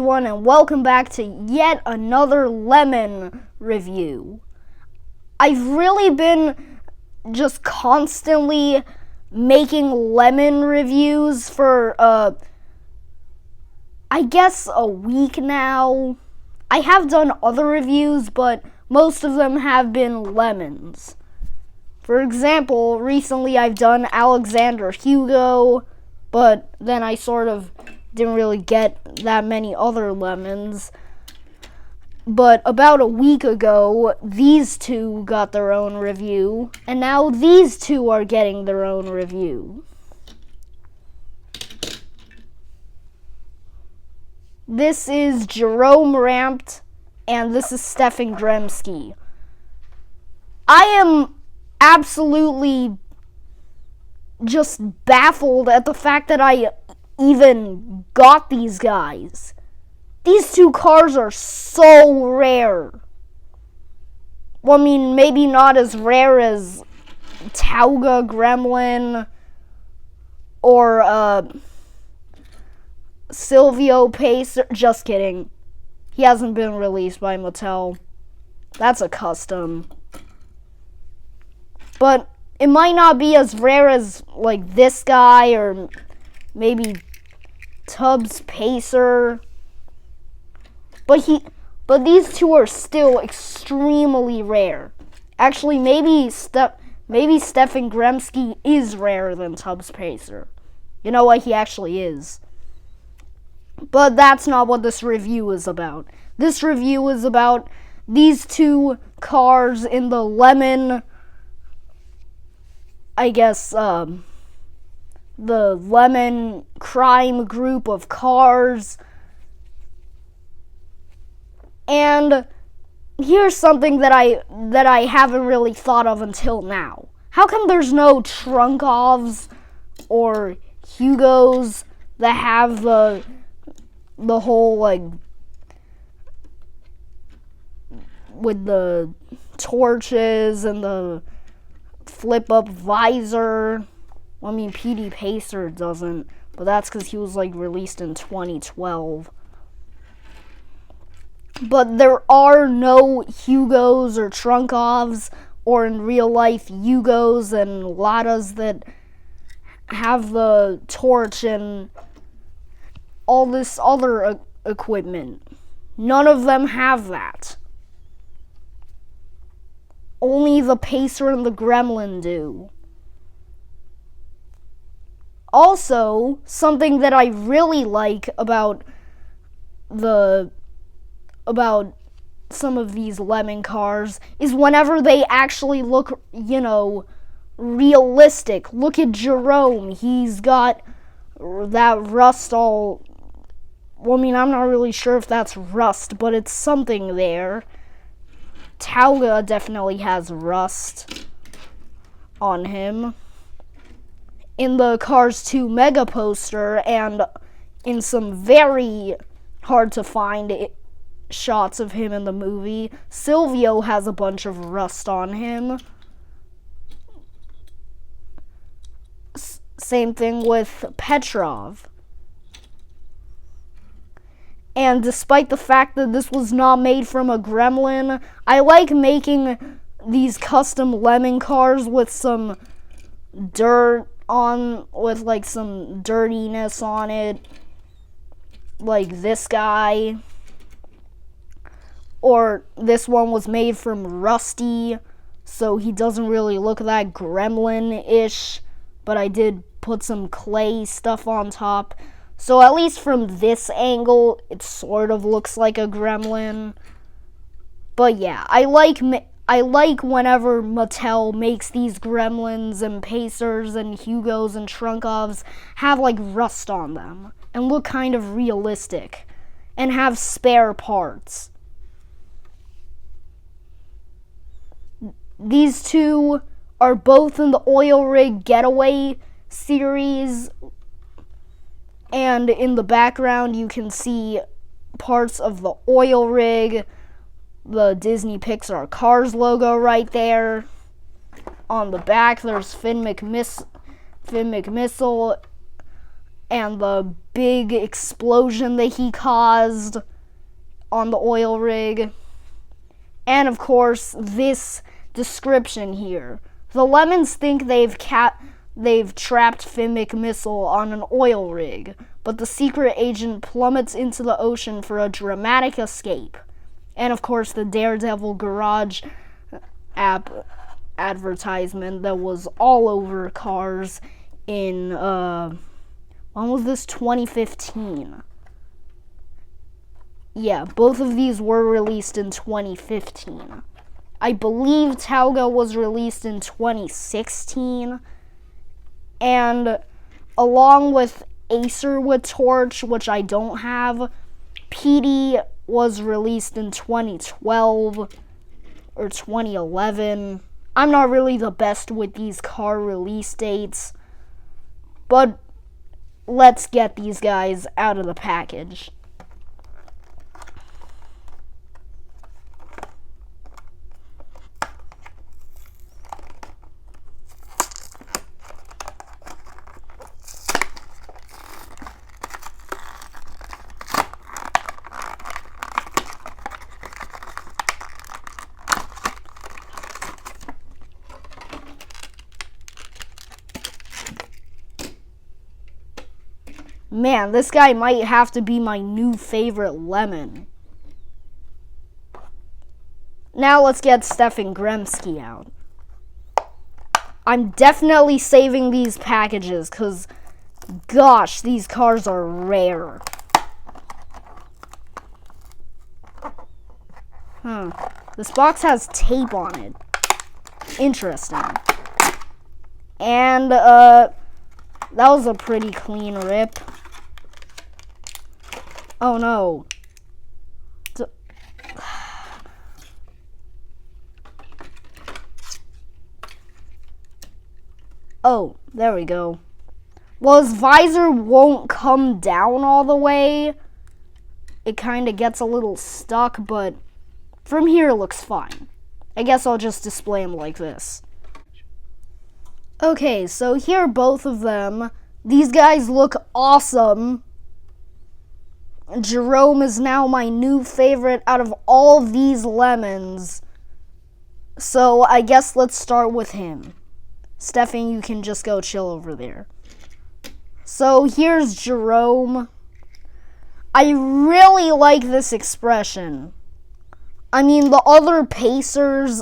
everyone, and welcome back to yet another lemon review. I've really been just constantly making lemon reviews for, I guess a week now. I have done other reviews, but most of them have been lemons. For example, recently I've done Alexander Hugo, but then I sort of didn't really get that many other lemons. But about a week ago, these two got their own review, and now these two are getting their own review. This is Jerome RAMPED, and this is STEFAN GREMSKY. I am absolutely just baffled at the fact that I even got these guys. These two cars are so rare. Well, I mean, maybe not as rare as Tauga Gremlin or Silvio Pacer. Just kidding. He hasn't been released by Mattel. That's a custom. But it might not be as rare as, like, this guy or maybe Tubbs Pacer. But these two are still extremely rare. Actually, maybe STEFAN Gremsky is rarer than Tubbs Pacer. You know what? He actually is. But that's not what this review is about. This review is about these two cars in the lemon, I guess, the lemon crime group of cars. And here's something that I haven't really thought of until now. How come there's no Trunkovs or Hugos that have the whole, like, with the torches and the flip-up visor? Well, I mean, PD Pacer doesn't, but that's because he was, like, released in 2012. But there are no Hugos or Trunkovs, or in real life Yugos and Ladas that have the torch and all this other equipment. None of them have that. Only the Pacer and the Gremlin do. Also, something that I really like about some of these lemon cars is whenever they actually look, realistic. Look at Jerome. He's got that rust all... Well, I mean, I'm not really sure if that's rust, but it's something there. Tauga definitely has rust on him. In the Cars 2 Mega poster and in some very hard to find shots of him in the movie, Silvio has a bunch of rust on him. Same thing with Petrov. And despite the fact that this was not made from a Gremlin, I like making these custom lemon cars with some dirt on, with like some dirtiness on it. Like this guy. Or this one was made from Rusty, so he doesn't really look that Gremlin-ish, but I did put some clay stuff on top. So at least from this angle, it sort of looks like a Gremlin. But yeah, I like whenever Mattel makes these Gremlins and Pacers and Hugos and Trunkovs have like rust on them and look kind of realistic and have spare parts. These two are both in the Oil Rig Getaway series, and in the background you can see parts of the oil rig, the Disney PIXAR Cars logo right there. On the back there's Finn McMissile and the big explosion that he caused on the oil rig. And of course, this description here. The Lemons think they've trapped Fimic Missile on an oil rig, but the secret agent plummets into the ocean for a dramatic escape. And of course, the Daredevil Garage app advertisement that was all over cars in, when was this? 2015. Yeah, both of these were released in 2015. I believe Tauga was released in 2016. And along with Acer with Torch, which I don't have, PD was released in 2012 or 2011. I'm not really the best with these car release dates, but let's get these guys out of the package. Man, this guy might have to be my new favorite Lemon. Now let's get STEFAN GREMSKY out. I'm definitely saving these packages because, gosh, these cars are rare. This box has tape on it. Interesting. And, that was a pretty clean rip. Oh no. Oh, there we go. Well, his visor won't come down all the way. It kind of gets a little stuck, but from here it looks fine. I guess I'll just display him like this. Okay, so here are both of them. These guys look awesome. Jerome is now my new favorite out of all of these Lemons. So I guess let's start with him. Stefan, you can just go chill over there. So here's Jerome. I really like this expression. I mean, the other Pacers,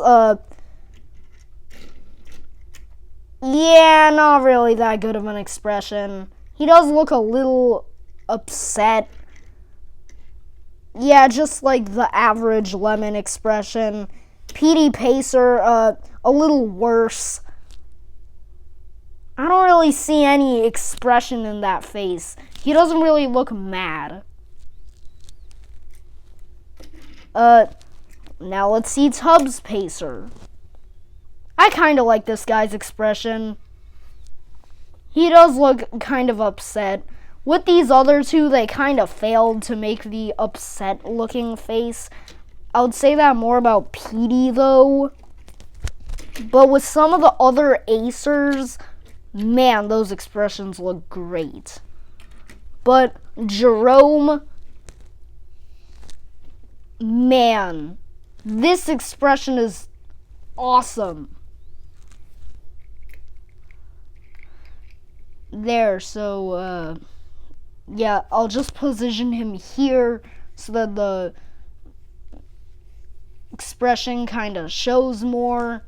yeah, not really that good of an expression. He does look a little upset. Yeah, just like the average Lemon expression. PD Pacer, a little worse. I don't really see any expression in that face. He doesn't really look mad. Now let's see Tubbs Pacer. I kind of like this guy's expression. He does look kind of upset. With these other two, they kind of failed to make the upset looking face. I would say that more about PD though. But with some of the other Acers, man, those expressions look great. But Jerome, man, this expression is awesome. There, so, yeah, I'll just position him here so that the expression kind of shows more.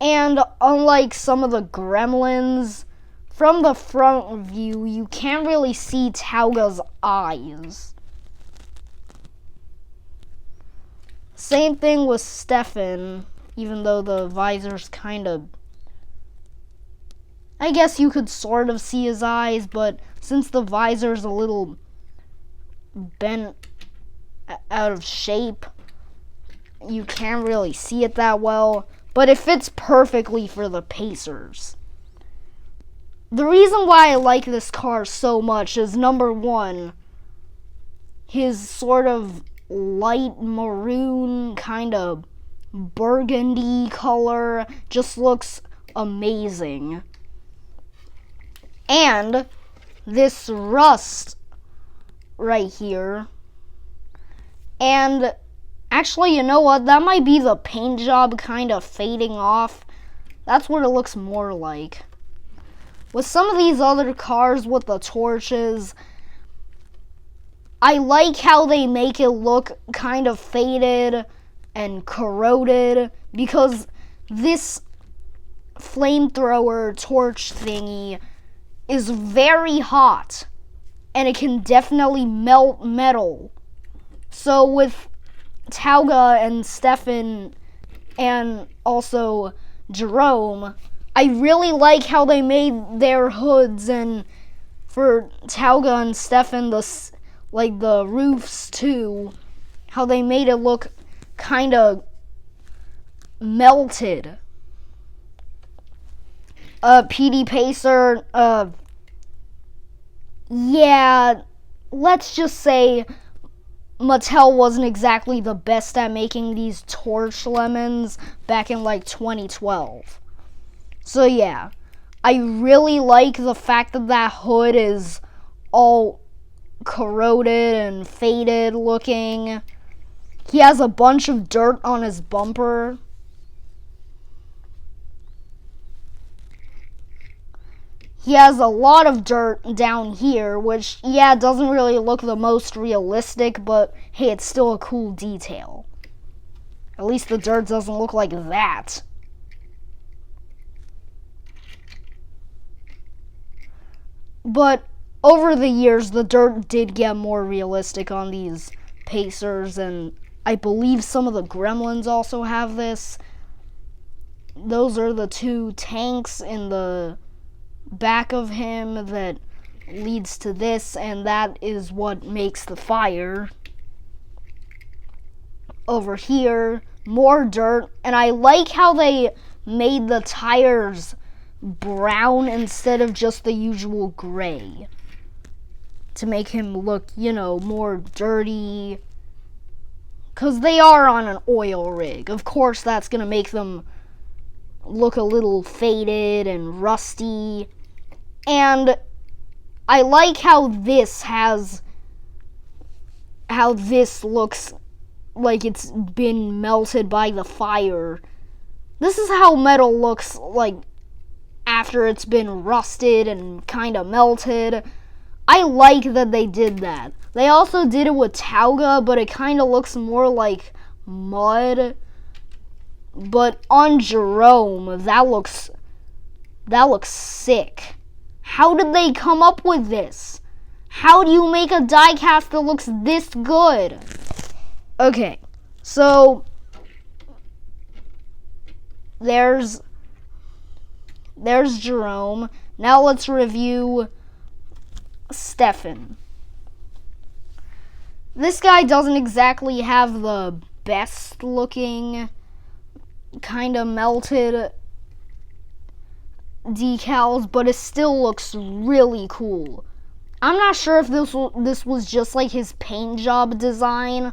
And unlike some of the Gremlins, from the front view, you can't really see Tauga's eyes. Same thing with Stefan, even though the visor's kind of, I guess you could sort of see his eyes, but since the visor's a little bent out of shape, you can't really see it that well, but it fits perfectly for the Pacers. The reason why I like this car so much is, number one, his sort of light maroon, kind of burgundy color just looks amazing. And this rust right here. And actually, you know what? That might be the paint job kind of fading off. That's what it looks more like. With some of these other cars with the torches, I like how they make it look kind of faded and corroded, because this flamethrower torch thingy is very hot and it can definitely melt metal. So with Tauga and Stefan and also Jerome, I really like how they made their hoods, and for Tauga and Stefan, the roofs too, how they made it look kind of melted. PD Pacer, yeah, let's just say Mattel wasn't exactly the best at making these torch lemons back in like 2012. So yeah, I really like the fact that that hood is all corroded and faded looking. He has a bunch of dirt on his bumper. He has a lot of dirt down here, which, yeah, doesn't really look the most realistic, but hey, it's still a cool detail. At least the dirt doesn't look like that. But over the years, the dirt did get more realistic on these Pacers, and I believe some of the Gremlins also have this. Those are the two tanks in the back of him that leads to this, and that is what makes the fire. Over here, more dirt, and I like how they made the tires brown instead of just the usual gray to make him look, more dirty, because they are on an oil rig. Of course, that's going to make them look a little faded and rusty. And I like how this looks like it's been melted by the fire. This is how metal looks like after it's been rusted and kind of melted. I like that they did that. They also did it with Tauga, but it kind of looks more like mud. But on Jerome, that looks sick. How did they come up with this? How do you make a diecast that looks this good? Okay, so there's Jerome. Now let's review Stefan. This guy doesn't exactly have the best looking kind of melted decals, but it still looks really cool. I'm not sure if this was just like his paint job design.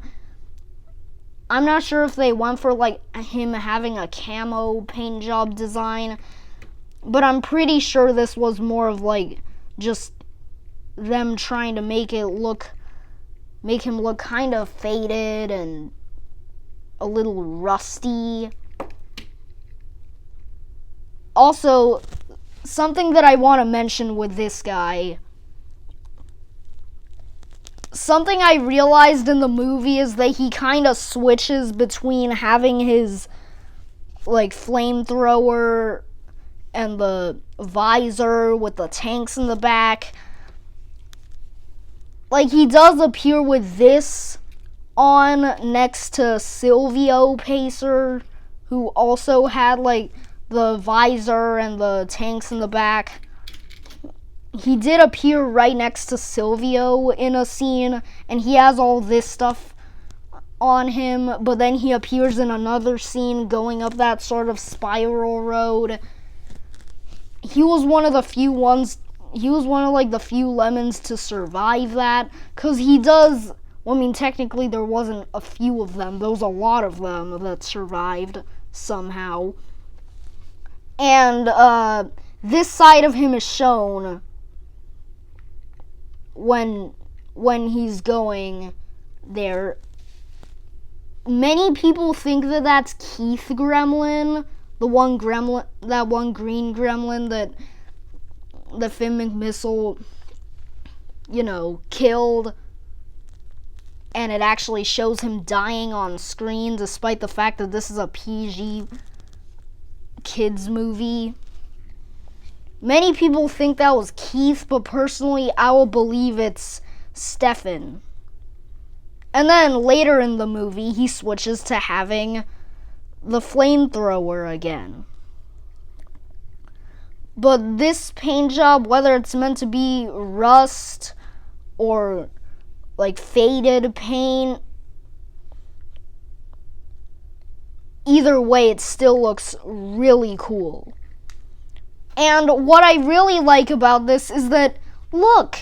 I'm not sure if they went for like him having a camo paint job design, but I'm pretty sure this was more of like just them trying to make him look kind of faded and a little rusty. Also, something that I want to mention with this guy, something I realized in the movie is that he kind of switches between having his like flamethrower and the visor with the tanks in the back. Like, he does appear with this on next to Silvio Pacer, who also had like the visor and the tanks in the back. He did appear right next to Silvio in a scene, and he has all this stuff on him, but then he appears in another scene going up that sort of spiral road. He was one of the few lemons to survive that, because he does, technically there wasn't a few of them, there was a lot of them that survived somehow. And this side of him is shown when he's going there. Many people think that that's Keith Gremlin, that one green gremlin that the Finn McMissile, killed. And it actually shows him dying on screen, despite the fact that this is a PG kids movie. Many people think that was Keith, but personally, I will believe it's Stefan. And then later in the movie, he switches to having the flamethrower again. But this paint job, whether it's meant to be rust or like faded paint, either way, it still looks really cool. And what I really like about this is that, look,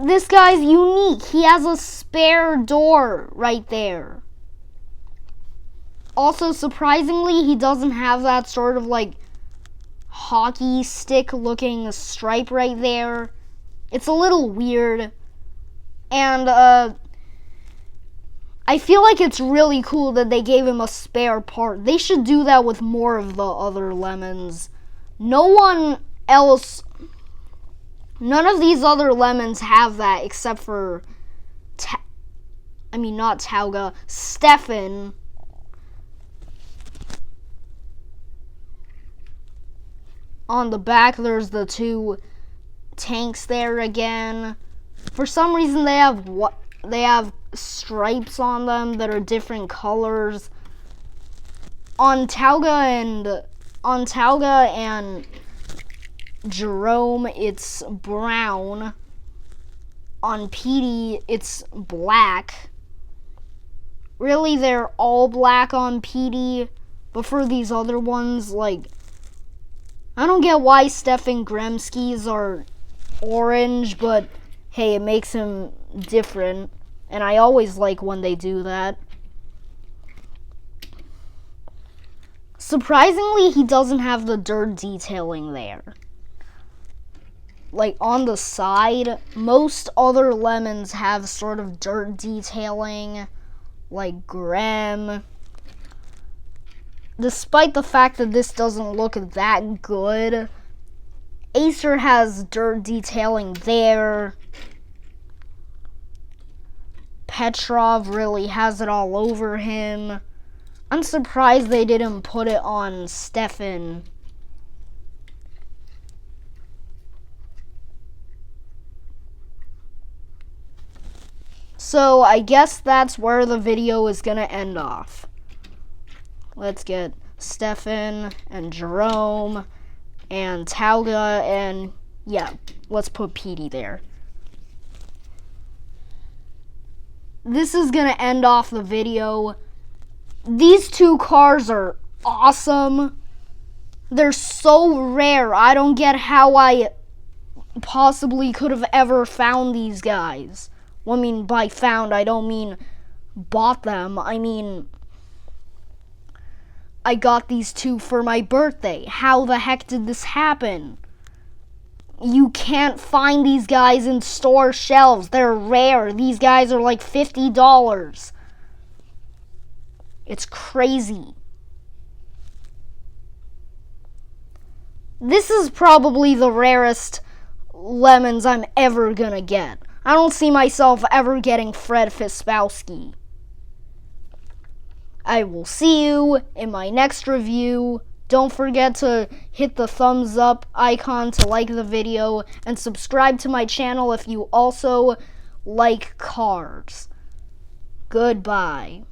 this guy's unique. He has a spare door right there. Also, surprisingly, he doesn't have that sort of like hockey stick looking stripe right there. It's a little weird. And I feel like it's really cool that they gave him a spare part. They should do that with more of the other lemons. None of these other lemons have that except for, not Tauga, Stefan. On the back, there's the two tanks there again. For some reason, they have stripes on them that are different colors. On Tauga and Jerome, it's brown. On Petey, it's black. Really, they're all black on Petey, but for these other ones, I don't get why Stefan Gremsky's are orange, but hey, it makes him different, and I always like when they do that. Surprisingly, he doesn't have the dirt detailing there. On the side, most other lemons have sort of dirt detailing, like Grem. Despite the fact that this doesn't look that good, Acer has dirt detailing there. Petrov really has it all over him. I'm surprised they didn't put it on Stefan. So I guess that's where the video is gonna end off. Let's get Stefan and Jerome and Tauga, and yeah, let's put Petey there. This is gonna end off the video. These two cars are awesome. They're so rare. I don't get how I possibly could have ever found these guys. Well, by found, I don't mean bought them. I got these two for my birthday. How the heck did this happen? You can't find these guys in store shelves. They're rare. These guys are like $50. It's crazy. This is probably the rarest lemons I'm ever gonna get. I don't see myself ever getting Fred Fispowski. I will see you in my next review. Don't forget to hit the thumbs up icon to like the video, and subscribe to my channel if you also like cars. Goodbye.